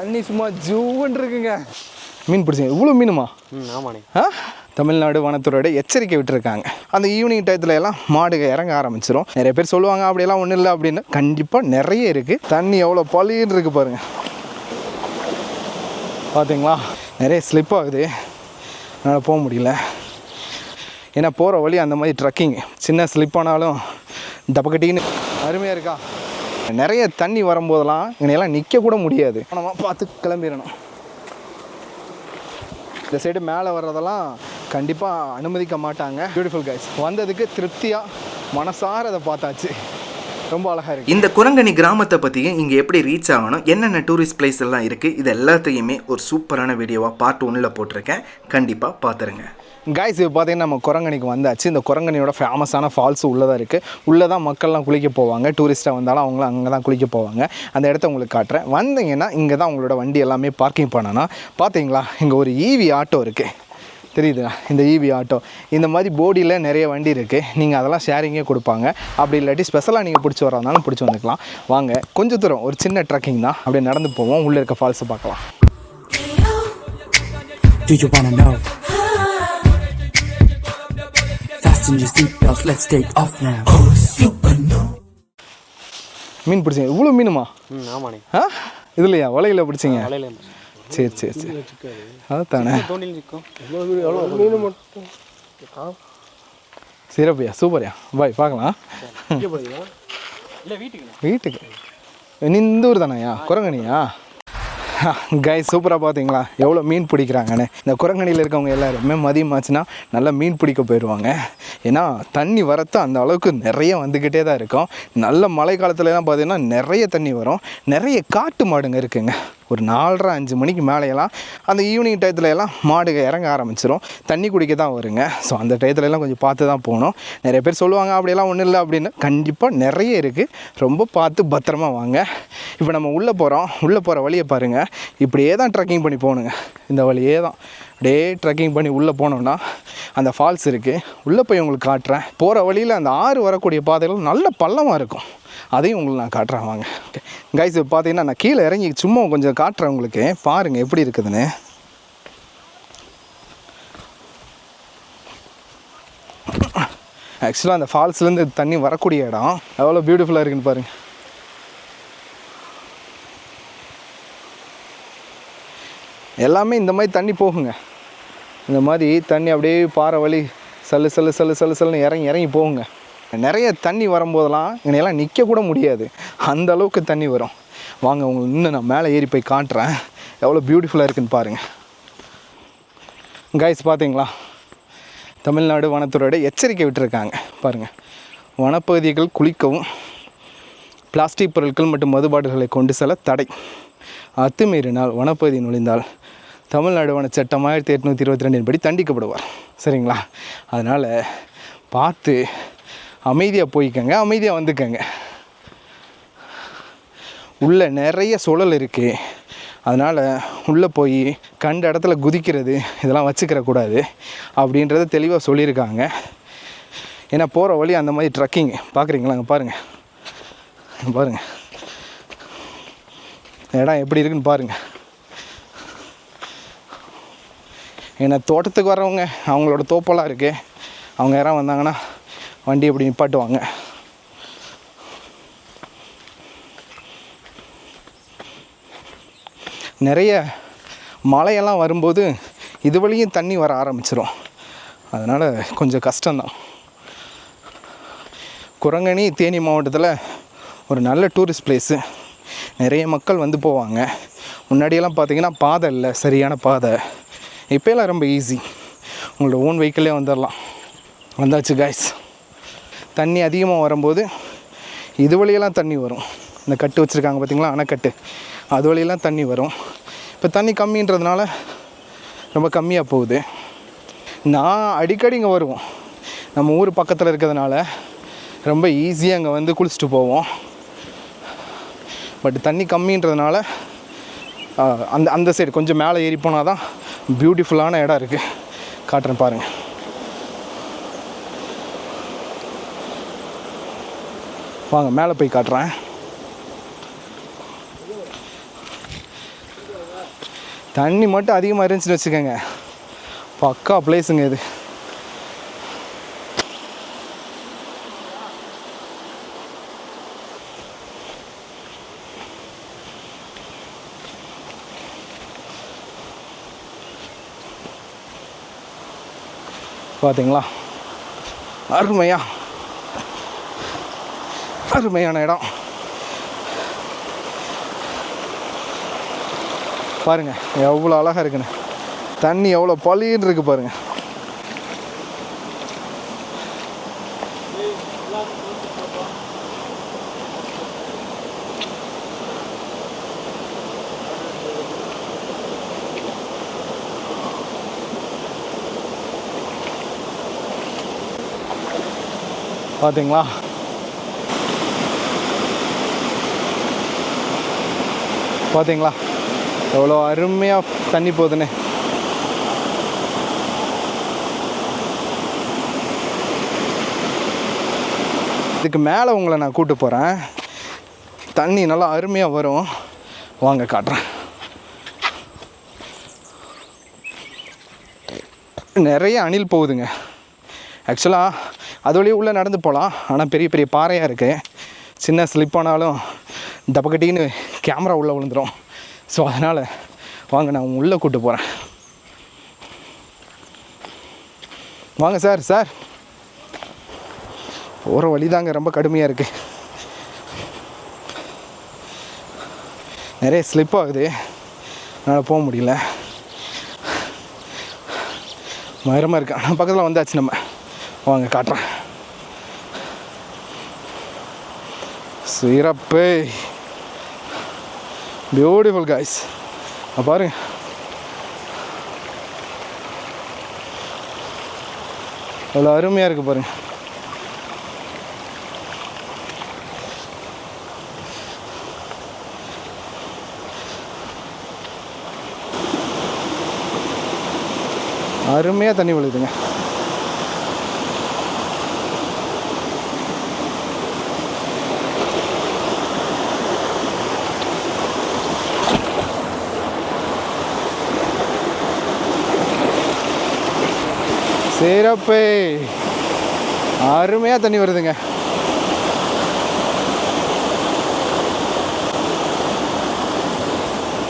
தண்ணி சும்மா ஜூன்னு இருக்குங்க. மீன் பிடிச்சிங்க இவ்வளோ மீனுமா? ஆமாண்ணே. தமிழ்நாடு வனத்துறையோட எச்சரிக்கை விட்டுருக்காங்க. அந்த ஈவினிங் டயத்தில் எல்லாம் மாடுக இறங்க ஆரம்பிச்சிடும். நிறைய பேர் சொல்லுவாங்க அப்படியெல்லாம் ஒன்றும் இல்லை அப்படின்னு. கண்டிப்பாக நிறைய இருக்குது. தண்ணி எவ்வளோ பளின்னு இருக்குது பாருங்கள். பார்த்தீங்களா, நிறைய ஸ்லிப் ஆகுது, அதனால் போக முடியல. ஏன்னா போகிற வழி அந்த மாதிரி ட்ரக்கிங், சின்ன ஸ்லிப் ஆனாலும் டபக்கட்டின்னு அருமையாக இருக்கா. நிறைய தண்ணி வரும்போதெல்லாம் இங்கனையெல்லாம் நிற்க கூட முடியாது. நம்ம பார்த்து கிளம்பிடணும். இந்த சைடு மேலே வர்றதெல்லாம் கண்டிப்பாக அனுமதிக்க மாட்டாங்க. பியூட்டிஃபுல் கைஸ், வந்ததுக்கு திருப்தியாக மனசார அதை பார்த்தாச்சு. ரொம்ப அழகாக இருக்குது. இந்த குரங்கணி கிராமத்தை பற்றியும் இங்கே எப்படி ரீச் ஆகணும், என்னென்ன டூரிஸ்ட் பிளேஸ் எல்லாம் இருக்குது, இது எல்லாத்தையுமே ஒரு சூப்பரான வீடியோவாக பார்ட் 1 போட்டிருக்கேன். கண்டிப்பாக பார்த்துருங்க. கைஸ், இப்போ பார்த்தீங்கன்னா நம்ம குரங்கணிக்கு வந்தாச்சு. இந்த குரங்கணியோட ஃபேமஸான ஃபால்ஸ் உள்ளே தான் இருக்குது. உள்ளே தான் மக்கள்லாம் குளிக்க போவாங்க. டூரிஸ்ட்டாக வந்தாலும் அவங்களும் அங்கே தான் குளிக்க போவாங்க. அந்த இடத்த உங்களுக்கு காட்டுறேன். வந்தீங்கன்னா இங்கே தான் உங்களோட வண்டி எல்லாமே பார்க்கிங் பண்ணனா. பார்த்தீங்களா, இங்கே ஒரு ஈவி ஆட்டோ இருக்குது, தெரியுதுண்ணா? இந்த ஈவி ஆட்டோ இந்த மாதிரி போடியில் நிறைய வண்டி இருக்குது. நீங்கள் அதெல்லாம் ஷேரிங்கே கொடுப்பாங்க. அப்படி இல்லாட்டி ஸ்பெஷலாக நீங்கள் பிடிச்சி வரதுனாலும் பிடிச்சி வந்துக்கலாம். வாங்க, கொஞ்சம் தூரம் ஒரு சின்ன ட்ரக்கிங் தான், அப்படியே நடந்து போவோம். உள்ளே இருக்க ஃபால்ஸை பார்க்கலாம். மீன் பிடிச்சிங்க இவ்வளோ மீனுமா? ஆமாண்ணே. இதுலையா வலையில் பிடிச்சிங்க? சரி சரி சரி, அதுதானே. சிறப்பையா, சூப்பர்யா, பாய், பார்க்கலாம். வீட்டுக்கு நீ இந்த ஊர் தானேயா, குரங்கணியா? கைஸ், சூப்பராக பார்த்தீங்களா எவ்வளோ மீன் பிடிக்கிறாங்கன்னு. இந்த குரங்கணியில் இருக்கவங்க எல்லாருமே மதியம் ஆச்சுன்னா நல்லா மீன் பிடிக்க போயிடுவாங்க. ஏன்னா தண்ணி வரத்து அந்த அளவுக்கு நிறைய வந்துக்கிட்டே தான் இருக்கும். நல்ல மழை காலத்துலலாம் பார்த்தீங்கன்னா நிறைய தண்ணி வரும். நிறைய காட்டு மாடுங்க இருக்குங்க. ஒரு 4:30-5 மணிக்கு மேலேயெல்லாம் அந்த ஈவினிங் டயத்தில் எல்லாம் மாடுக இறங்க ஆரம்பிச்சிடும். தண்ணி குடிக்க தான் வருங்க. ஸோ அந்த டயத்துலலாம் கொஞ்சம் பார்த்து தான் போகணும். நிறைய பேர் சொல்லுவாங்க அப்படியெல்லாம் ஒன்றும் இல்லை அப்படின்னு. கண்டிப்பாக நிறைய இருக்குது. ரொம்ப பார்த்து பத்திரமா வாங்க. இப்போ நம்ம உள்ளே போகிறோம். உள்ளே போகிற வழியை பாருங்கள். இப்படியே தான் ட்ரெக்கிங் பண்ணி போகணுங்க. இந்த வழியே தான் அப்படியே ட்ரெக்கிங் பண்ணி உள்ளே போனோம்னா அந்த ஃபால்ஸ் இருக்குது. உள்ளே போய் உங்களுக்கு காட்டுறேன். போகிற வழியில் அந்த ஆறு வரக்கூடிய பாதைகள் நல்ல பள்ளமாக இருக்கும். அதையும் உங்களுக்கு நான் காட்டுறேன் வாங்க. கைஸ், பார்த்தீங்கன்னா நான் கீழே இறங்கி சும்மா கொஞ்சம் காட்டுறேன் உங்களுக்கு. பாருங்கள் எப்படி இருக்குதுன்னு. ஆக்சுவலாக அந்த ஃபால்ஸ்லேருந்து தண்ணி வரக்கூடிய இடம் எவ்வளோ பியூட்டிஃபுல்லாக இருக்குன்னு பாருங்கள். எல்லாமே இந்த மாதிரி தண்ணி போகுங்க. இந்த மாதிரி தண்ணி அப்படியே பாறை வழி சல்லு சல்லு சல்லு சல்லு சல்லுன்னு இறங்கி போகுங்க. நிறைய தண்ணி வரும்போதெல்லாம் இங்கனையெல்லாம் நிற்க கூட முடியாது, அந்த அளவுக்கு தண்ணி வரும். வாங்க, உங்களுக்கு இன்னும் நான் மேலே ஏறி போய் காட்டுறேன் எவ்வளோ பியூட்டிஃபுல்லாக இருக்குன்னு பாருங்கள். கைஸ், பார்த்தீங்களா, தமிழ்நாடு வனத்துறையோட எச்சரிக்கை விட்டுருக்காங்க பாருங்கள். வனப்பகுதிகள் குளிக்கவும், பிளாஸ்டிக் பொருட்கள் மற்றும் மதுபாடுகளை கொண்டு செல்ல தடை. அத்துமீறினால் வனப்பகுதி நுழைந்தால் தமிழ்நாடு வன சட்டம் 1822 படி தண்டிக்கப்படுவார். சரிங்களா? அதனால் பார்த்து அமைதியாக போய்க்கங்க, அமைதியாக வந்துக்கங்க. உள்ளே நிறைய சுழல் இருக்குது. அதனால் உள்ளே போய் கண்ட இடத்துல குதிக்கிறது இதெல்லாம் வச்சுக்கிற கூடாது அப்படின்றத தெளிவாக சொல்லியிருக்காங்க. ஏன்னா போகிற வழி அந்த மாதிரி ட்ரக்கிங் பார்க்குறீங்களா? அங்கே பாருங்கள், பாருங்கள் இடம் எப்படி இருக்குன்னு பாருங்கள். ஏன்னா தோட்டத்துக்கு வர்றவங்க அவங்களோட தோப்பெல்லாம் இருக்குது. அவங்க யாராவது வந்தாங்கன்னா வண்டி எப்படி நிப்பாட்டுவாங்க. நிறைய மழையெல்லாம் வரும்போது இது வழியும் தண்ணி வர ஆரம்பிச்சிடும். அதனால் கொஞ்சம் கஷ்டம்தான். குரங்கணி தேனி மாவட்டத்தில் ஒரு நல்ல டூரிஸ்ட் பிளேஸு. நிறைய மக்கள் வந்து போவாங்க. முன்னாடியெல்லாம் பார்த்திங்கன்னா பாதை இல்லை, சரியான பாதை. இப்போலாம் ரொம்ப ஈஸி, உங்களோட ஓன் வெஹிக்கிளே வந்துடலாம். வந்தாச்சு கைஸ். தண்ணி அதிகமாக வரும்போது இது வழியெல்லாம் தண்ணி வரும். இந்த கட்டு வச்சுருக்காங்க பார்த்திங்களா, அணைக்கட்டு, அது வழியெல்லாம் தண்ணி வரும். இப்போ தண்ணி கம்மின்றதுனால ரொம்ப கம்மியாக போகுது. நான் அடிக்கடி இங்கே வருவோம். நம்ம ஊர் பக்கத்தில் இருக்கிறதுனால ரொம்ப ஈஸியாக அங்கே வந்து குளிச்சுட்டு போவோம். பட் தண்ணி கம்மின்றதுனால அந்த சைடு கொஞ்சம் மேலே ஏறி போனால் தான் பியூட்டிஃபுல்லான இடம் இருக்குது. காட்டுறேன் பாருங்கள். வாங்க மேலே போய் காட்டுறேன். தண்ணி மட்டும் அதிகமாக இருந்துச்சுன்னு வச்சுக்கோங்க, பக்கா பிளேஸுங்க இது. பார்த்தீங்களா, அருமையான இடம் பாருங்க. எவ்வளோ அழகாக இருக்குன்னு, தண்ணி எவ்வளோ பளின்னு இருக்கு பாருங்க. பார்த்தீங்களா, பார்த்தீங்களா எவ்வளோ அருமையாக தண்ணி போகுதுன்னு. இதுக்கு மேலே உங்களை நான் கூப்பிட்டு போகிறேன். தண்ணி நல்லா அருமையாக வரும், வாங்க காட்டுறேன். நிறைய அணில் போகுதுங்க. ஆக்சுவலாக அது வழியே உள்ளே நடந்து போகலாம், ஆனால் பெரிய பெரிய பாறையாக இருக்குது. சின்ன ஸ்லிப் ஆனாலும் டபக்கட்டின்னு கேமரா உள்ளே விழுந்துடும். ஸோ அதனால் வாங்க நான் உள்ளே கூப்பிட்டு போகிறேன். வாங்க சார். சார் போகிற வழி தாங்க ரொம்ப கடுமையாக இருக்குது, நிறைய ஸ்லிப் ஆகுது, அதனால் போக முடியல. மரமாக இருக்கு, ஆனால் பக்கத்தில் வந்தாச்சு நம்ம. வாங்க காட்டுறேன். சிறப்பு, பியூட்டிஃபுல் காய்ஸ். பாருங்க, அவ்வளோ அருமையாக இருக்குது பாருங்க. அருமையாக தண்ணி விழுதுங்க. சிறப்பு, அருமையாக தண்ணி வருதுங்க.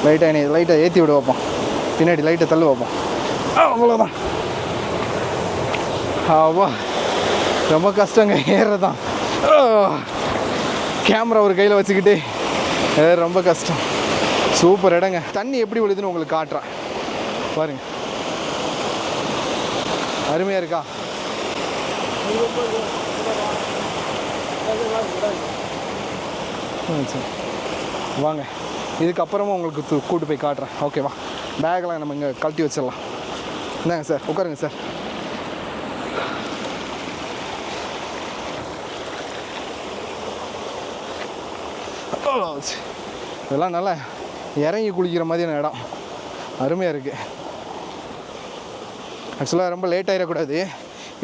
லைட்டாக ஏற்றி விட வைப்போம், பின்னாடி லைட்டை தள்ளு வைப்போம். அவ்வளோதான். ஆவா, ரொம்ப கஷ்டங்க ஏறுறதான். கேமரா ஒரு கையில் வச்சுக்கிட்டு ரொம்ப கஷ்டம். சூப்பர் இடங்க. தண்ணி எப்படி விழுதுன்னு உங்களுக்கு காட்டுறேன் பாருங்க. அருமையாக இருக்கா? சரி வாங்க, இதுக்கப்புறமா உங்களுக்கு கூட்டு போய் காட்டுறேன். ஓகேவா? பேக்கெலாம் நம்ம இங்கே கழட்டி வச்சிடலாம். இந்தாங்க சார், உட்காருங்க சார். இதெல்லாம் நல்லா இறங்கி குளிக்கிற மாதிரியான இடம், அருமையாக இருக்குது. ஆக்சுவலாக ரொம்ப லேட் ஆகிடக்கூடாது,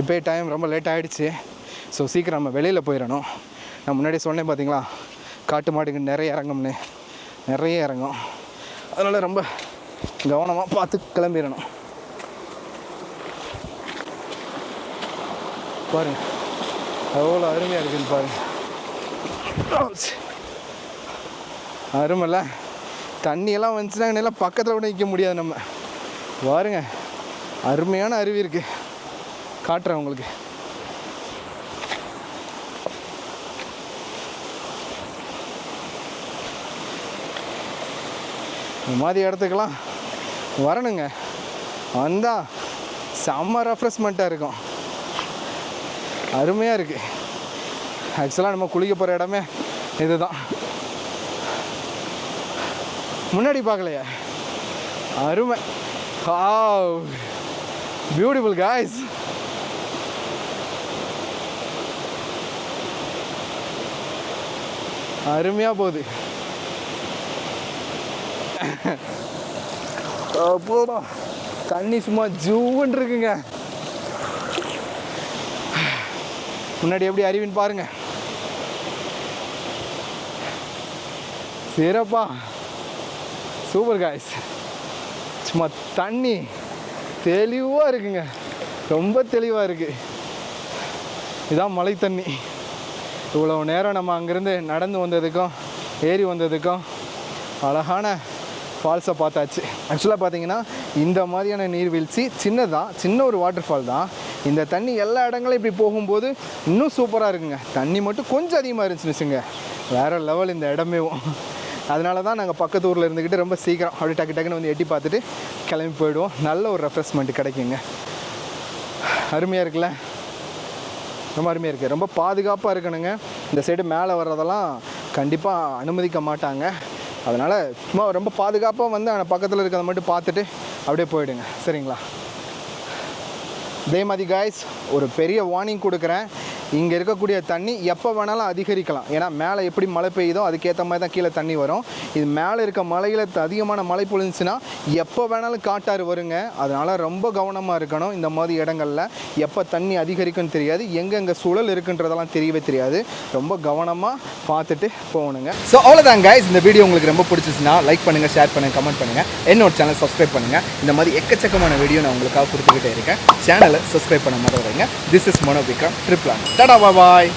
இப்போயே டைம் ரொம்ப லேட் ஆகிடுச்சு. ஸோ சீக்கிரம் நம்ம வெளியில் போயிடணும். நான் முன்னாடியே சொன்னேன் பார்த்தீங்களா, காட்டு மாடுங்க நிறைய இறங்கும்னு, நிறைய இறங்கும். அதனால் ரொம்ப கவனமாக பார்த்து கிளம்பிடணும். பாருங்க எவ்வளோ அருமையாக இருக்குதுன்னு பாருங்க. அருமைல்ல, தண்ணியெல்லாம் வந்துச்சுன்னா எல்லாம் பக்கத்தில் கூட நிற்க முடியாது நம்ம. பாருங்க அருமையான அருவி இருக்குது, காட்டுறேன் உங்களுக்கு. இந்த மாதிரி இடத்துக்கெல்லாம் வரணுங்க, வந்தால் செம்ம ரெஃப்ரெஷ்மெண்ட்டாக இருக்கும், அருமையாக இருக்குது. ஆக்சுவலாக நம்ம குளிக்க போகிற இடமே இதுதான். முன்னாடி பார்க்கலையே, அருமை. Beautiful guys. அருமையாக போகுது. போதும், தண்ணி சும்மா ஜூன்னு இருக்குங்க. முன்னாடி எப்படி அருவின்னு பாருங்க. சிறப்பா, சூப்பர் காய்ஸ். சும்மா தண்ணி தெளிவாக இருக்குங்க, ரொம்ப தெளிவாக இருக்குது. இதான் மழை தண்ணி. இவ்வளோ நேரம் நம்ம அங்கேருந்து நடந்து வந்ததுக்கும் ஏறி வந்ததுக்கும் அழகான ஃபால்ஸை பார்த்தாச்சு. ஆக்சுவலாக பார்த்தீங்கன்னா இந்த மாதிரியான நீர்வீழ்ச்சி சின்ன ஒரு வாட்டர் ஃபால் தான். இந்த தண்ணி எல்லா இடங்களும் இப்படி போகும்போது இன்னும் சூப்பராக இருக்குங்க. தண்ணி மட்டும் கொஞ்சம் அதிகமாக இருந்துச்சுங்க, வேறு லெவல் இந்த இடமேவும். அதனால தான் நாங்கள் பக்கத்து ஊரில் இருந்துக்கிட்டு ரொம்ப சீக்கிரம் அப்படியே டக்குன்னு வந்து எட்டி பார்த்துட்டு கிளம்பி போயிடுவோம். நல்ல ஒரு ரெஃப்ரெஷ்மெண்ட் கிடைக்குங்க. அருமையாக இருக்குல்ல, ரொம்ப அருமையாக இருக்குது. ரொம்ப பாதுகாப்பாக இருக்கணுங்க. இந்த சைடு மேலே வர்றதெல்லாம் கண்டிப்பாக அனுமதிக்க மாட்டாங்க. அதனால் சும்மா ரொம்ப பாதுகாப்பாக வந்து அந்த பக்கத்தில் இருக்கிறத மட்டும் பார்த்துட்டு அப்படியே போயிடுங்க, சரிங்களா? இதே மாதிரி காய்ஸ் ஒரு பெரிய வார்னிங் கொடுக்குறேன். இங்கே இருக்கக்கூடிய தண்ணி எப்போ வேணாலும் அதிகரிக்கலாம். ஏன்னா மேலே எப்படி மழை பெய்யுதோ அதுக்கேற்ற மாதிரி தான் கீழே தண்ணி வரும். இது மேலே இருக்க மலையில் அதிகமான மழை பொழிஞ்சுன்னா எப்போ வேணாலும் காட்டாறு வருங்க. அதனால் ரொம்ப கவனமாக இருக்கணும். இந்த மாதிரி இடங்களில் எப்போ தண்ணி அதிகரிக்கும்னு தெரியாது, எங்கெங்கே சுழல் இருக்குன்றதெல்லாம் தெரியவே தெரியாது. ரொம்ப கவனமாக பார்த்துட்டு போகணுங்க. ஸோ அவ்வளோதான் காய்ஸ். இந்த வீடியோ உங்களுக்கு ரொம்ப பிடிச்சிச்சுன்னா லைக் பண்ணுங்கள், ஷேர் பண்ணுங்கள், கமெண்ட் பண்ணுங்கள். என்னோட சேனல் சப்ஸ்கிரைப் பண்ணுங்கள். இந்த மாதிரி எக்கச்சக்கமான வீடியோ நான் உங்களுக்காக கொடுத்துக்கிட்டே இருக்கேன். சேனலை சப்ஸ்கிரைப் பண்ண மறந்துடுங்க. திஸ் இஸ் மனோ விக்ரம் ட்ரிப்ளான். டாடா, பாய்.